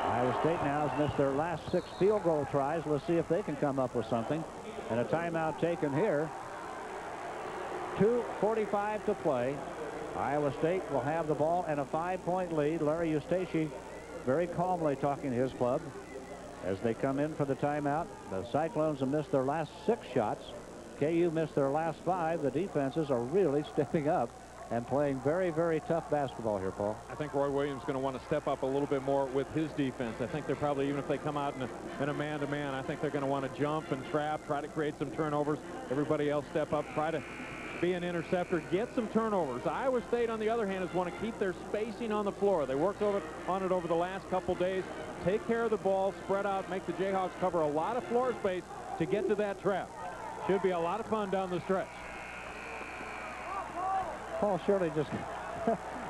Iowa State now has missed their last 6 field goal tries. Let's see if they can come up with something. And a timeout taken here. 2:45 to play. Iowa State will have the ball and a 5-point lead. Larry Eustace very calmly talking to his club as they come in for the timeout. The Cyclones have missed their last 6 shots. KU missed their last 5. The defenses are really stepping up and playing very, very tough basketball here, Paul. I think Roy Williams is going to want to step up a little bit more with his defense. I think they're probably, even if they come out in a man-to-man, I think they're going to want to jump and trap, try to create some turnovers. Everybody else step up, try to be an interceptor, get some turnovers. Iowa State, on the other hand, is want to keep their spacing on the floor. They worked on it over the last couple days. Take care of the ball, spread out, make the Jayhawks cover a lot of floor space to get to that trap. Should be a lot of fun down the stretch. Paul Shirley just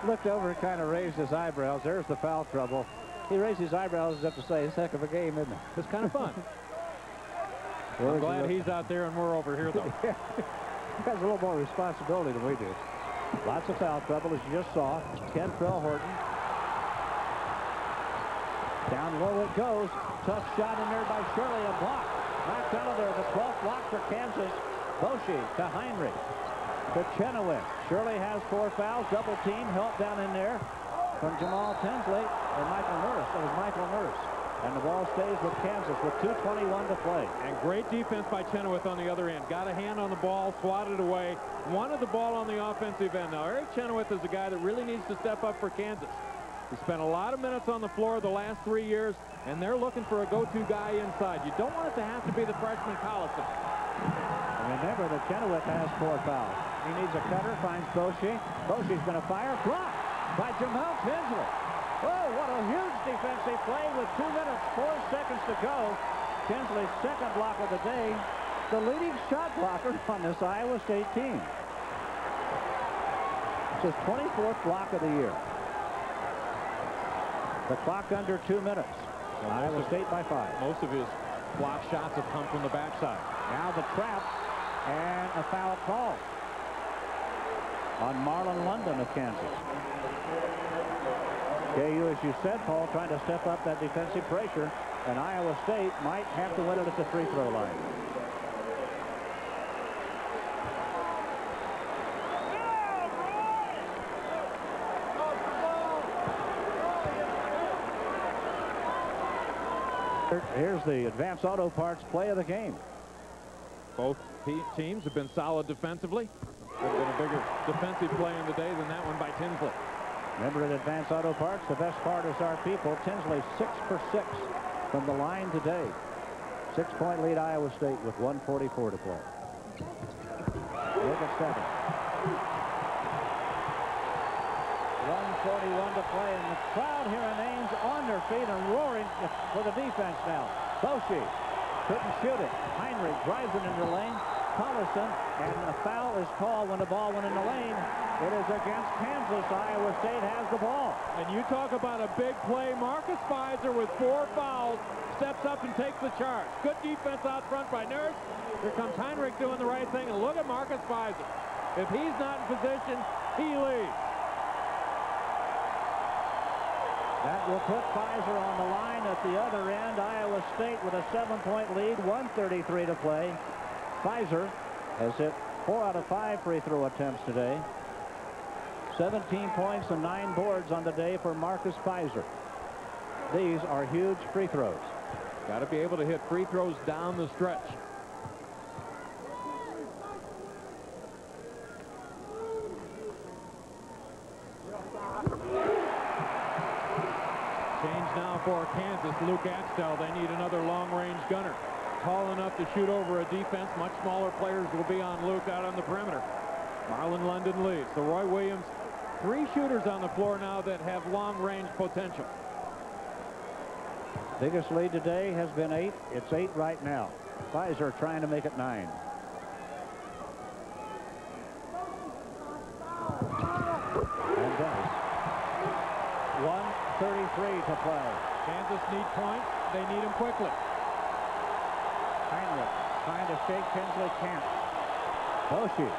looked over and kind of raised his eyebrows. There's the foul trouble. He raised his eyebrows as if to say, it's a heck of a game, isn't it? It's kind of fun. I'm glad he's out there and we're over here, though. He has a little more responsibility than we do. Lots of foul trouble, as you just saw. Kentrell Horton. Down low it goes. Tough shot in there by Shirley. A block. Knocked out of there. The 12th block for Kansas. Boshi to Heinrich. To Chenoweth. Shirley has 4 fouls. Double team. Help down in there from Jamal Tinsley. Or Michael Nurse. It was Michael Nurse. And the ball stays with Kansas with 2:21 to play. And great defense by Chenoweth on the other end. Got a hand on the ball, swatted away, wanted the ball on the offensive end. Now, Eric Chenoweth is a guy that really needs to step up for Kansas. He spent a lot of minutes on the floor the last 3 years, and they're looking for a go-to guy inside. You don't want it to have to be the freshman Collison. And remember that Chenoweth has 4 fouls. He needs a cutter, finds Boshi. Boshi's going to fire. Blocked by Jamal Tinsley. Oh, what a huge defensive play with 2 minutes, 4 seconds to go. Tinsley's second block of the day. The leading shot blocker on this Iowa State team. It's his 24th block of the year. The clock under 2 minutes. Well, Iowa State by 5. Most of his block shots have come from the backside. Now the trap and a foul call on Marlon London of Kansas. KU, as you said, Paul, trying to step up that defensive pressure, and Iowa State might have to win it at the free throw line. Here's the Advance Auto Parts play of the game. Both teams have been solid defensively. There's been a bigger defensive play in the day than that one by Tinsley. Remember at Advance Auto Parts, the best part is our people. Tinsley 6 for 6 from the line today. 6-point lead Iowa State with 1:44 to play. Look at 7. 1:41 to play, and the crowd here in Ames on their feet and roaring for the defense now. Boshi couldn't shoot it. Heinrich drives it into the lane. Collison, and a foul is called when the ball went in the lane. It is against Kansas. Iowa State has the ball. And you talk about a big play. Marcus Pfizer with 4 fouls steps up and takes the charge. Good defense out front by Nurse. Here comes Heinrich doing the right thing, and look at Marcus Pfizer. If he's not in position, he leads. That will put Pfizer on the line at the other end. Iowa State with a 7-point lead, 1:33 to play. Pfizer has hit 4 out of 5 free throw attempts today. 17 points and 9 boards on the day for Marcus Pfizer. These are huge free throws. Got to be able to hit free throws down the stretch. Change now for Kansas. Luke Axtell. They need another long-range gunner. Tall enough to shoot over a defense. Much smaller players will be on Luke out on the perimeter. Marlon London leads. So Roy Williams, 3 shooters on the floor now that have long-range potential. Biggest lead today has been 8. It's 8 right now. Pfizer trying to make it 9. And does. 1:33 to play. Kansas need points. They need them quickly. Heinrich trying to shake Tinsley, can't. Boshi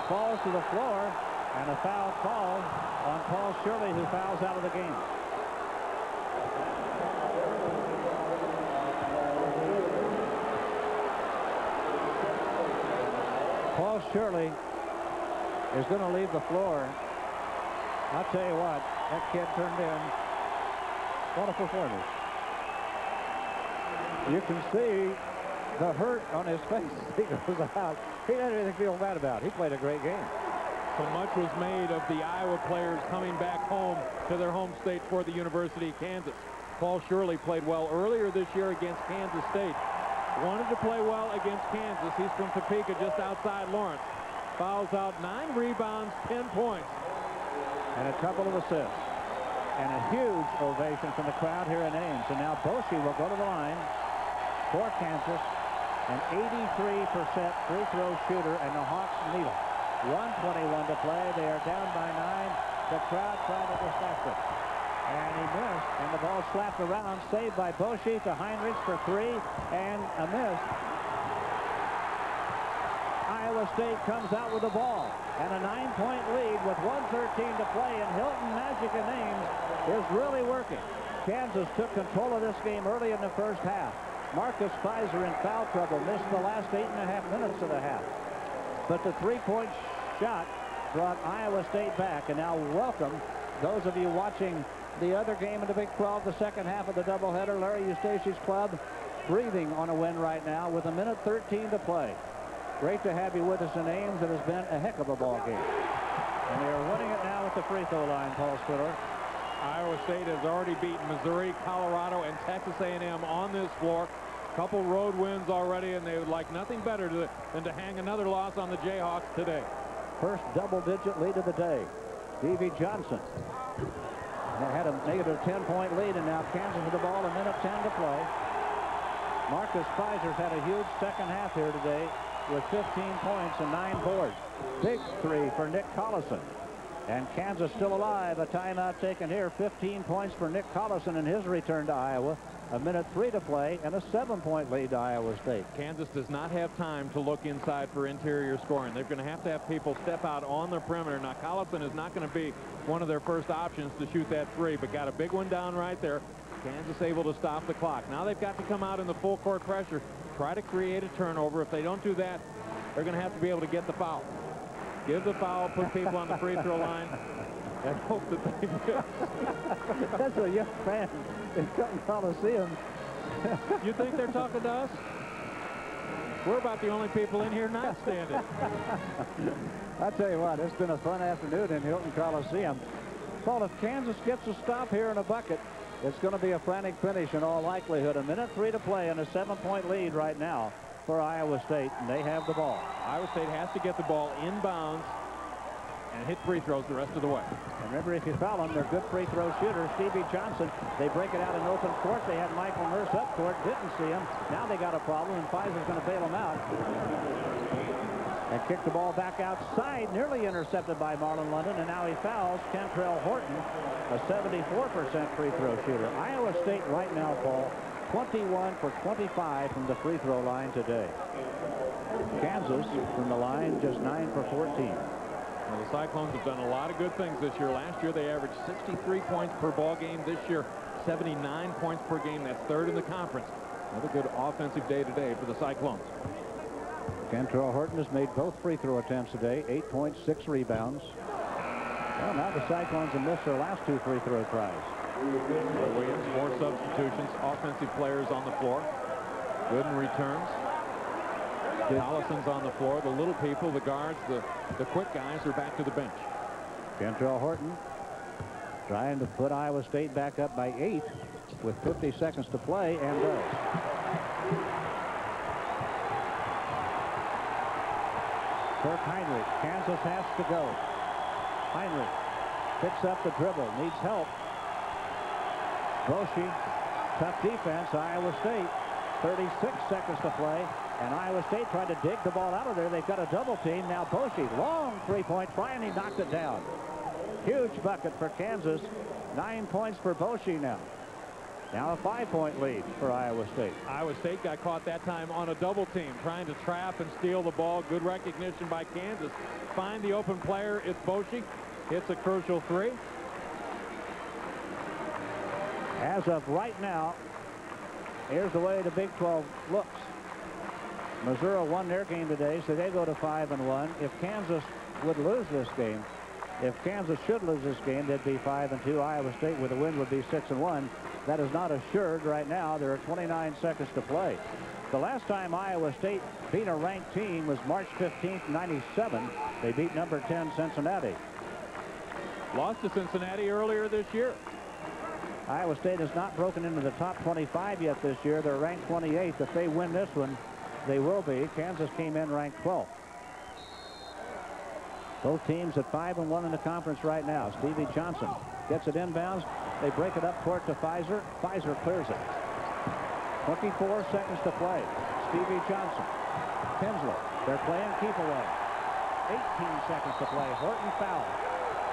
falls to the floor, and a foul call on Paul Shirley, who fouls out of the game. Paul Shirley is going to leave the floor. I'll tell you what, that kid turned in. What a performance. You can see the hurt on his face as he goes out. He had anything to feel bad about. He played a great game. So much was made of the Iowa players coming back home to their home state for the University of Kansas. Paul Shirley played well earlier this year against Kansas State. Wanted to play well against Kansas. He's from Topeka, just outside Lawrence. Fouls out, 9 rebounds, 10 points. And a couple of assists. And a huge ovation from the crowd here in Ames. And now Boshi will go to the line for Kansas. An 83% free throw shooter, and the Hawks need him. 1:21 to play. They are down by 9. The crowd trying to distract it. And he missed, and the ball slapped around, saved by Boschee to Heinrich for 3, and a miss. Iowa State comes out with the ball, and a 9-point lead with 1:13 to play, and Hilton Magic and Ames is really working. Kansas took control of this game early in the first half. Marcus Fizer in foul trouble, missed the last 8.5 minutes of the half. But the three-point shot brought Iowa State back, and now welcome those of you watching the other game in the Big 12, the second half of the doubleheader. Larry Eustachy's club breathing on a win right now with 1:13 to play. Great to have you with us in Ames. It has been a heck of a ball game. And they are winning it now at the free throw line, Paul Spiller. Iowa State has already beaten Missouri, Colorado, and Texas A&M on this floor. Couple road wins already, and they would like nothing better than to hang another loss on the Jayhawks today. First double-digit lead of the day. Stevie Johnson. They had a negative 10-point lead, and now Kansas with the ball, 1:10 to play. Marcus Fizer's had a huge second half here today with 15 points and 9 boards. Big three for Nick Collison. And Kansas still alive. A timeout taken here. 15 points for Nick Collison in his return to Iowa. 1:03 to play, and a 7-point lead to Iowa State. Kansas does not have time to look inside for interior scoring. They're going to have people step out on the perimeter. Now, Collison is not going to be one of their first options to shoot that three, but got a big one down right there. Kansas able to stop the clock. Now they've got to come out in the full court pressure, try to create a turnover. If they don't do that, they're going to have to be able to get the foul. Give the foul, put people on the free throw line, and hope that they miss. That's a young fan in Hilton Coliseum. You think they're talking to us? We're about the only people in here not standing. I tell you what, it's been a fun afternoon in Hilton Coliseum. Paul, if Kansas gets a stop here in a bucket, it's going to be a frantic finish in all likelihood. 1:03 to play and a 7-point lead right now for Iowa State, and they have the ball. Iowa State has to get the ball inbounds and hit free throws the rest of the way. And remember, if you foul them, they're good free throw shooters. Stevie Johnson, they break it out in open court. They had Michael Nurse up court, didn't see him. Now they got a problem, and Fizer's going to bail them out. And kick the ball back outside, nearly intercepted by Marlon London, and now he fouls Kentrell Horton, a 74% free throw shooter. Iowa State right now, Paul, 21 for 25 from the free throw line today. Kansas from the line just 9 for 14. Well, the Cyclones have done a lot of good things this year. Last year they averaged 63 points per ball game. This year 79 points per game. That's third in the conference. Another good offensive day today for the Cyclones. Kentrell Horton has made both free throw attempts today. 8 points, 6 rebounds. Well, now the Cyclones have missed their last 2 free throw tries. Williams, more substitutions, offensive players on the floor. Gooden returns. Collison's on the floor. The little people, the guards, the quick guys are back to the bench. Kentrell Horton trying to put Iowa State back up by 8 with 50 seconds to play, and does. Kirk Heinrich. Kansas has to go. Heinrich picks up the dribble, needs help. Boschee, tough defense. Iowa State, 36 seconds to play, and Iowa State tried to dig the ball out of there. They've got a double team. Now Boschee, long three-point try, and he knocked it down. Huge bucket for Kansas. 9 points for Boschee now. Now a 5-point lead for Iowa State. Iowa State got caught that time on a double team, trying to trap and steal the ball. Good recognition by Kansas. Find the open player. It's Boschee. Hits a crucial three. As of right now, here's the way the Big 12 looks. Missouri won their game today, so they go to 5-1. If Kansas would lose this game, if Kansas should lose this game, they'd be 5-2. Iowa State with a win would be 6-1. That is not assured right now. There are 29 seconds to play. The last time Iowa State beat a ranked team was March 15th, 97. They beat number 10 Cincinnati. Lost to Cincinnati earlier this year. Iowa State has not broken into the top 25 yet this year. They're ranked 28th. If they win this one, they will be. Kansas came in ranked 12th. Both teams at 5-1 in the conference right now. Stevie Johnson gets it inbounds. They break it up court to Fizer. Fizer clears it. 24 seconds to play. Stevie Johnson. Tinsley. They're playing keep away. 18 seconds to play. Horton foul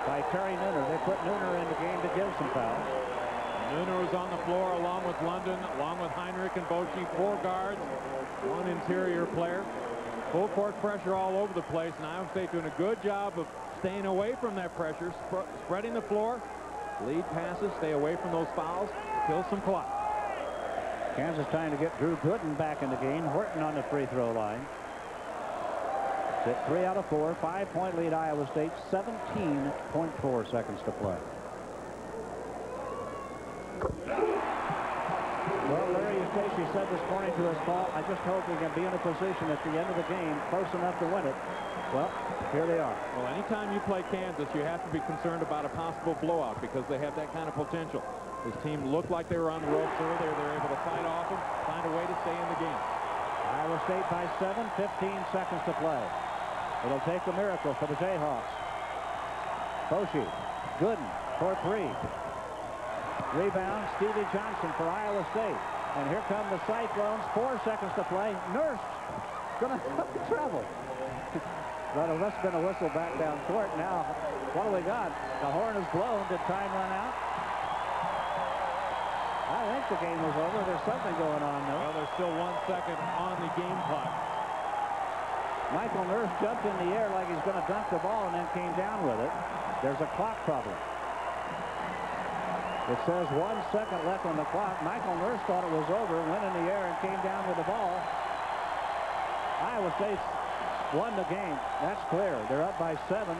by Terry Nooner. They put Nooner in the game to give some fouls. Nooner was on the floor along with London, along with Heinrich and Boschie. 4 guards, 1 interior player. Full court pressure all over the place, and Iowa State doing a good job of staying away from that pressure, spreading the floor, lead passes, stay away from those fouls, kill some clock. Kansas trying to get Drew Gooden back in the game. Horton on the free throw line. It's at 3 out of 4. 5-point lead Iowa State. 17.4 seconds to play. Well, Larry Eustachy said this morning to us, Paul, I just hope we can be in a position at the end of the game close enough to win it. Well, here they are. Well, anytime you play Kansas, you have to be concerned about a possible blowout because they have that kind of potential. This team looked like they were on the ropes earlier. They're able to fight off them, find a way to stay in the game. Iowa State by 7, 15 seconds to play. It'll take a miracle for the Jayhawks. Boschie, Gooden for 3. Rebound, Stevie Johnson for Iowa State. And here come the Cyclones. 4 seconds to play. Nurse going to have to travel. But it must have been a whistle back down court. Now, what do we got? The horn is blown. Did time run out? I think the game was over. There's something going on, though. Well, there's still 1 second on the game clock. Michael Nurse jumped in the air like he's going to dunk the ball and then came down with it. There's a clock problem. It says 1 second left on the clock. Michael Nurse thought it was over, went in the air and came down with the ball. Iowa State's won the game. That's clear. They're up by 7.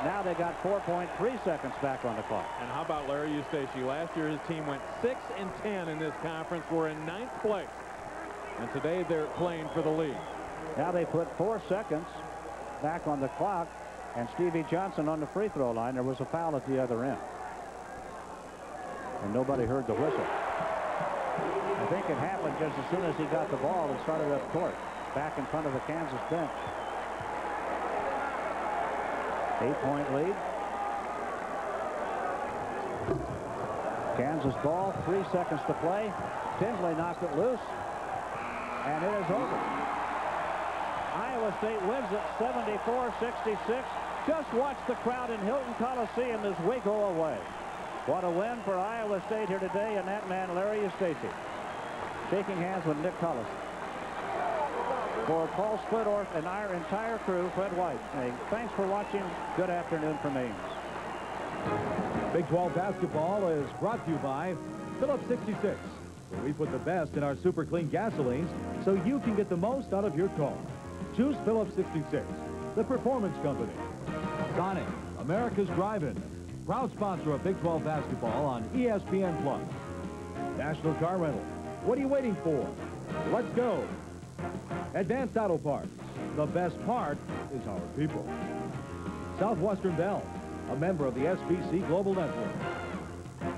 Now they got 4.3 seconds back on the clock. And how about Larry Eustachy? Last year his team went 6-10 in this conference. We're in 9th place. And today they're playing for the lead. Now they put 4 seconds back on the clock, and Stevie Johnson on the free throw line. There was a foul at the other end. And nobody heard the whistle. I think it happened just as soon as he got the ball and started up court, back in front of the Kansas bench. 8-point lead. Kansas ball, 3 seconds to play. Tinsley knocked it loose, and it is over. Iowa State wins it 74-66. Just watch the crowd in Hilton Coliseum as we go away. What a win for Iowa State here today, and that man, Larry Eustachy, shaking hands with Nick Collis. For Paul Splittorff and our entire crew, Fred White saying, thanks for watching. Good afternoon from Ames. Big 12 basketball is brought to you by Phillips 66, where we put the best in our super clean gasolines so you can get the most out of your car. Choose Phillips 66, the performance company. Sonic, America's Drive-In, proud sponsor of Big 12 basketball on ESPN+. National Car Rental. What are you waiting for? Let's go. Advanced Auto Parts. The best part is our people. Southwestern Bell, a member of the SBC Global Network.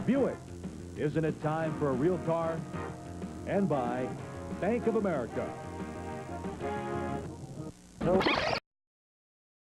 Buick. Isn't it time for a real car? And by Bank of America.